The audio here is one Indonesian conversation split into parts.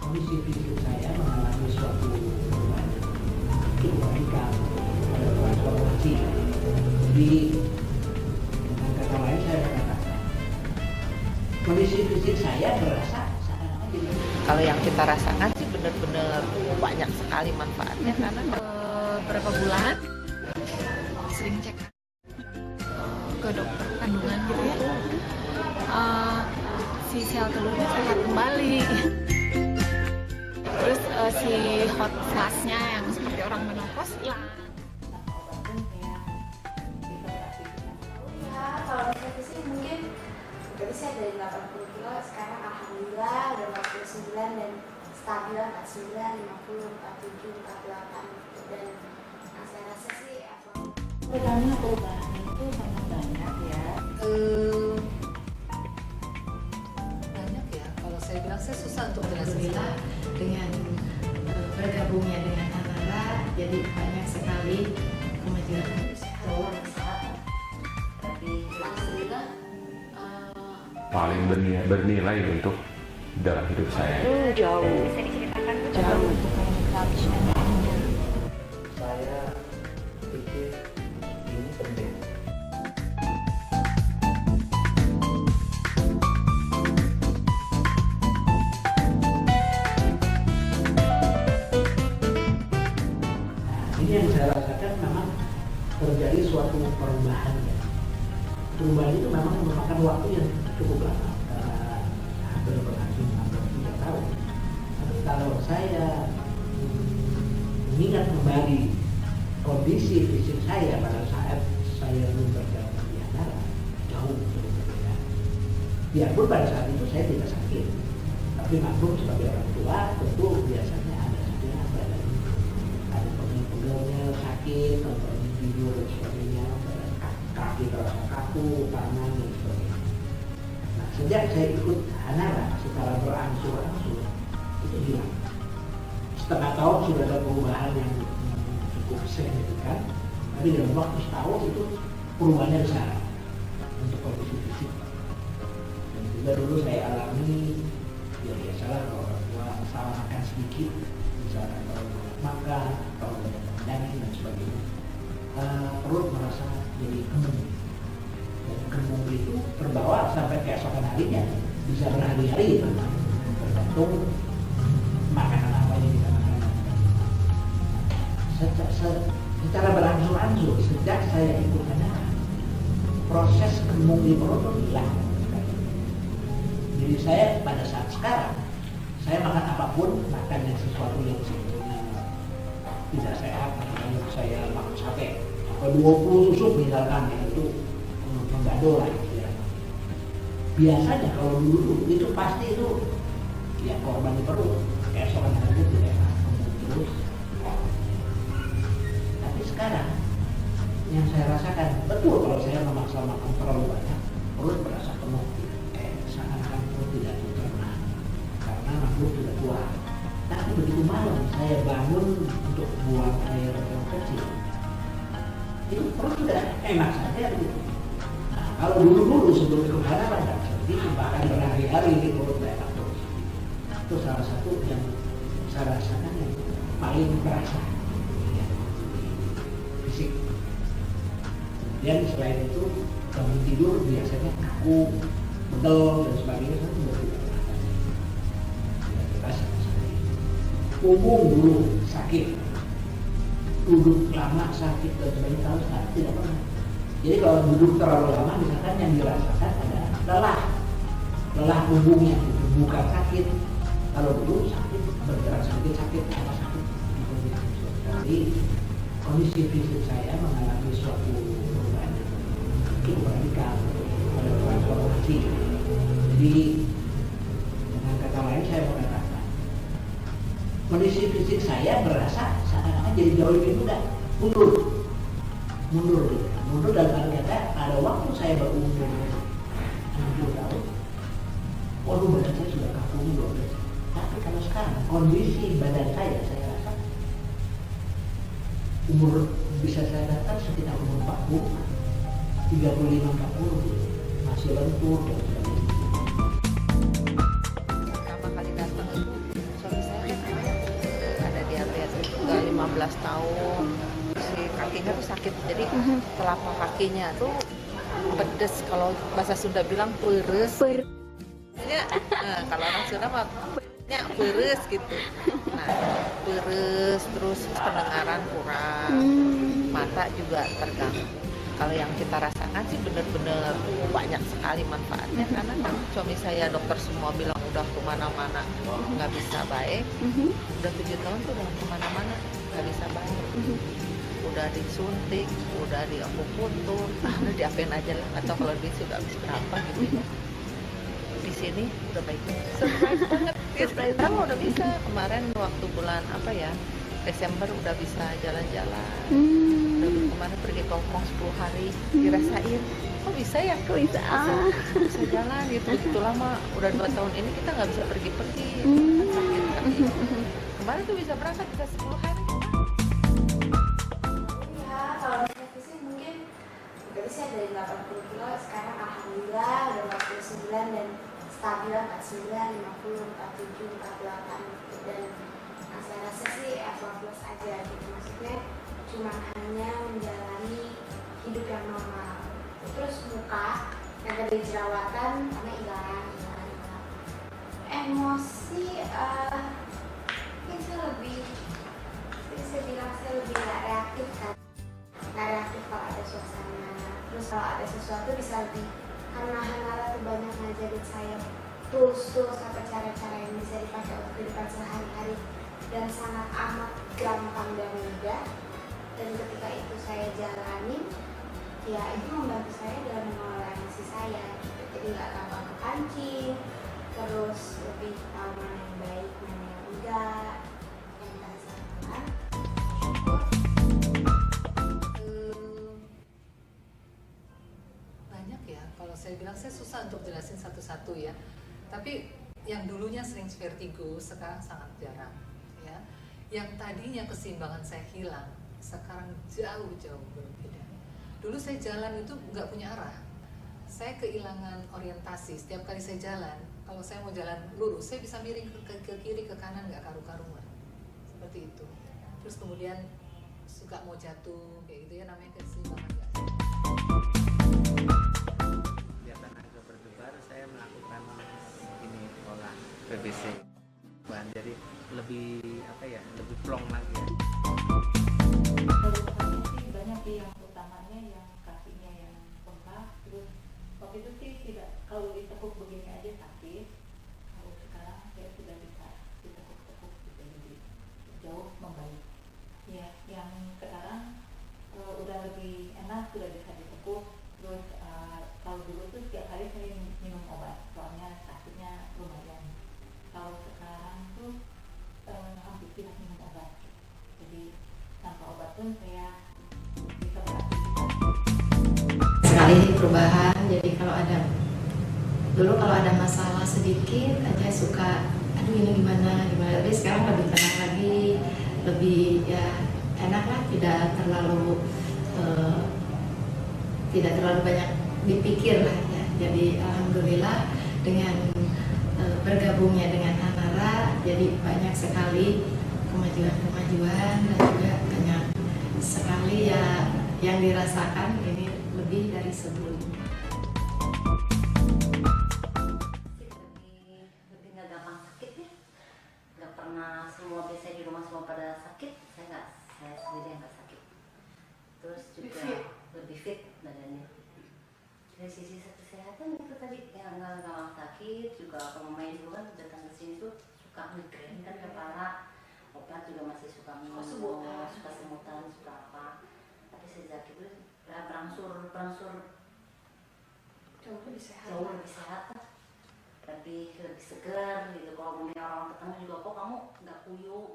kondisi fisik saya mengalami suatu perubahan cukup radikal, ada transformasi. Jadi dengan kata lain saya katakan kondisi fisik saya berasa seakan-akan jadi. Kalau yang kita rasakan sih benar-benar banyak sekali manfaatnya karena beberapa bulan sering cek ke dokter kandungan gitu ya. Si sel telurnya sehat kembali. Terus si hot flush-nya yang seperti orang menopause hilang. Ya, kalau misalnya sih mungkin berarti saya dari 80 kilo sekarang alhamdulillah udah 49 dan stabil 49, 50, 47, 48 dan saya rasa sih Pertama perubahan itu sangat banyak ya. Banyak ya. Kalau saya bilang saya susah untuk jelasin. Dengan bergabungnya dengan Ananda, jadi banyak sekali kemajuan kesehatan. tapi alhamdulillah paling bernilai untuk dalam hidup saya. Jauh. bisa diceritakan tuh Jauh. Saya pikir ini penting. Ini yang saya rasakan memang terjadi suatu perubahan ya. Perubahan itu memang memakan waktu yang cukup lama, hampir berlangsung hampir 3 tahun. Tapi kalau saya mengingat kembali kondisi fisik saya pada saat saya belum bergabung di Andara, jauh berbeda. Biarpun pada saat itu saya tidak sakit, tapi maklum sebagai orang tua tentu biasanya ada sakitnya ada pegel-pegelnya sakit, contohnya tidur dan sebagainya, kaki terasa kaku, tangan dan sebagainya. Nah, sejak saya ikut Hanara secara berangsur-angsur itu hilang. Setengah tahun sudah ada perubahan yang cukup signifikan, tapi dalam waktu setahun itu perubahannya besar untuk kondisi fisik. Dan juga dulu saya alami ya biasalah kalau orang tua salah makan sedikit, misalkan kalau banyak makan, kalau banyak daging dan sebagainya, perut merasa jadi kembung. Dan kembung itu terbawa sampai keesokan harinya, bisa berhari-hari tergantung makanan apa yang kita makan. Secara berangsur-angsur sejak saya ikut Hanara, proses kembung di perut itu hilang. Jadi saya pada saat sekarang saya makan apapun, makan yang sesuatu yang sebetulnya tidak sehat, misalnya saya makan sate atau 20 tusuk misalkan ya, itu menggado lah gitu ya. Biasanya kalau dulu itu pasti itu ya korban di perut, keesokan harinya tidak enak, terus. Tapi sekarang yang saya rasakan betul kalau saya memaksa makan terlalu banyak, perut berasa penuh, seakan-akan perut tidak tercerna karena makhluk sudah tua. Tapi begitu malam saya bangun untuk buang air yang kecil, itu perut sudah enak saja begitu. Nah, kalau dulu sebelum ikut Hanara tidak seperti itu, bahkan berhari-hari ini perut tidak enak terus. Itu salah satu yang saya rasakan yang paling terasa ya, fisik. Dan selain itu bangun tidur biasanya kaku, pegel dan sebagainya, saya juga tidak merasakan. Tidak terasa sekali. Punggung dulu sakit, duduk lama sakit dan sebagainya, kalau sekarang tidak pernah. Jadi kalau duduk terlalu lama misalkan yang dirasakan adalah lelah punggungnya, bukan sakit. Kalau dulu sakit, bergerak sedikit sakit, apa sakit. Jadi kondisi fisik saya mengalami suatu perubahan cukup radikal, ada transformasi. Jadi dengan kata lain saya mengatakan kondisi fisik saya berasa seakan-akan jadi jauh lebih mudah, mundur dalam arti kata pada waktu saya berumur 60 tahun, waduh badan saya sudah kaku mundur. Tapi kalau sekarang kondisi badan saya rasa umur bisa saya datang sekitar umur 40, 35, 40 masih lentur dan sebagainya. Pertama kali datang suami tahun. Si kakinya tuh sakit, jadi telapak kakinya tuh pedes. Kalau bahasa Sunda bilang peres. Kalau orang Sunda mah peres gitu. Nah, peres, terus pendengaran kurang, mata juga terganggu. Kalau yang kita rasakan sih benar-benar banyak sekali manfaatnya, karena kan suami saya dokter semua bilang udah kemana-mana nggak bisa baik. Udah 7 tahun tuh udah kemana-mana nggak bisa baik. Udah disuntik, udah diakupuntur, udah diapain aja lah, atau kalau duit sudah habis berapa gitu ya. Di sini udah baik, surprise banget. Sekarang udah bisa. Kemarin waktu bulan Desember udah bisa jalan-jalan. Udah kemarin pergi ke Hongkong 10 hari, dirasain. Oh bisa ya? Bisa. Bisa jalan gitu. Begitu lama, udah 2 tahun ini kita nggak bisa pergi-pergi. Kan sakit kaki. Kemarin tuh bisa berangkat bisa 10 hari. Ya, kalau misalnya sih mungkin berarti saya dari 80 kilo sekarang alhamdulillah udah 49 dan stabil 49, 50, 47, 48 gitu. Dan saya rasa sih effortless aja gitu, maksudnya cuma hanya menjalani hidup yang normal. Terus muka yang tadi jerawatan karena hilang. Emosi mungkin saya bilang saya lebih nggak reaktif kan, nggak reaktif kalau ada suasana. Terus kalau ada sesuatu bisa lebih, karena Hanara tuh banyak ngajarin saya tools atau cara-cara yang bisa dipakai untuk kehidupan sehari-hari dan sangat amat gampang dan mudah. Dan ketika itu saya jalanin, ya itu membantu saya dalam mengelola emosi saya gitu. Jadi nggak gampang kepancing, terus lebih tahu mana yang baik, mana yang enggak. Yang tadi saya katakan, Banyak ya, kalau saya bilang saya susah untuk jelasin satu-satu ya. Tapi yang dulunya sering vertigo sekarang sangat jarang ya. Yang tadinya keseimbangan saya hilang sekarang jauh-jauh berbeda. Dulu saya jalan itu nggak punya arah, saya kehilangan orientasi. Setiap kali saya jalan, kalau saya mau jalan lurus, saya bisa miring ke kiri ke kanan nggak karu-karuan seperti itu. Terus kemudian suka mau jatuh kayak gitu ya, namanya keseimbangan nggak. Kegiatan agak berdebar, saya melakukan ini pola PBC, jadi lebih lebih plong lagi ya. Keluhannya sih banyak sih, yang utamanya yang kakinya yang bengkak. Terus waktu itu sih tidak, kalau ditekuk begini aja sakit. Kalau sekarang saya sudah bisa ditekuk-tekuk gitu, jadi jauh membaik. Ya, yang sekarang udah lebih enak, sudah bisa ditekuk. Terus kalau dulu tuh setiap hari saya minum obat, soalnya sakitnya lumayan. Kalau sekarang tuh hampir tidak minum obat, jadi tanpa obat pun saya bisa beraktivitas. Sekali ini perubahan, jadi dulu kalau ada masalah sedikit aja suka aduh ini gimana, tapi sekarang lebih tenang lagi, lebih ya enak lah, tidak terlalu banyak dipikir lah ya. Jadi alhamdulillah dengan bergabungnya dengan Hanara, jadi banyak sekali kemajuan dan juga banyak sekali ya yang dirasakan ini lebih dari sebelumnya. Lebih nggak gampang sakit ya, nggak pernah semua biasanya di rumah semua pada sakit, saya sendiri yang nggak sakit. Terus juga lebih fit badannya. Dari sisi kesehatan itu tadi yang nggak gampang sakit, juga kalau main dulu kan datang ke sini tuh suka migrain kan kepala, obat juga masih suka minum, suka semutan, suka apa. Tapi sejak itu berangsur jauh lebih sehat. lebih segar gitu. Kalau mungkin orang ketemu juga, kok kamu nggak kuyuk.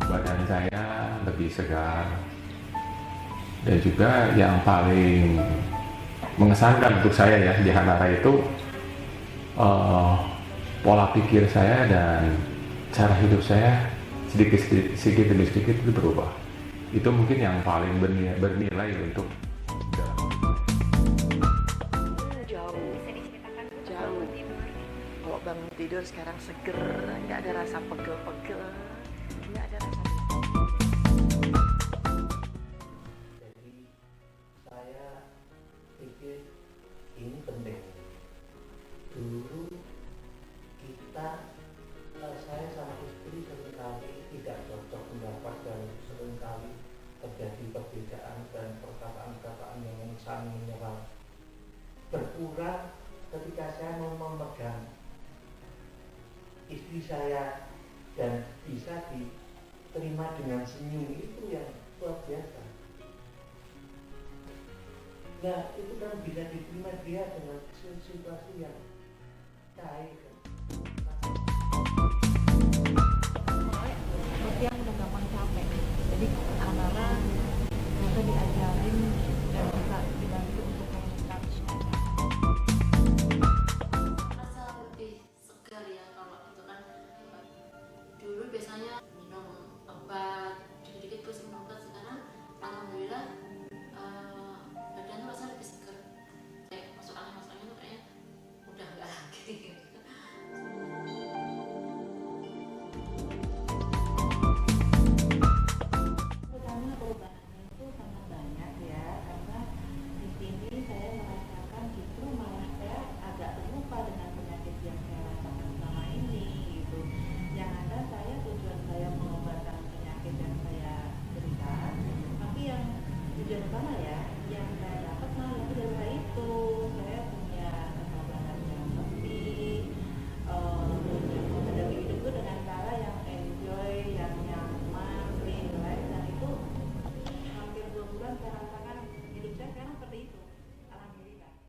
Badan saya lebih segar, dan juga yang paling mengesankan untuk saya ya di Hanara itu pola pikir saya dan cara hidup saya sedikit demi sedikit itu berubah. Itu mungkin yang paling bernilai untuk Jauh. kalau bangun tidur sekarang seger, nggak ada rasa pegel-pegel, nggak ada rasa. Jadi saya pikir ini penting. Dulu kita, saya sama istri seringkali tidak cocok pendapat dan seringkali terjadi perbedaan dan perkataan-perkataan yang saling menyerang. Berkurang ketika saya mau memegang istri saya dan bisa diterima dengan senyum, itu yang luar biasa. Nah, itu kan bisa diterima dia dengan situasi yang cair.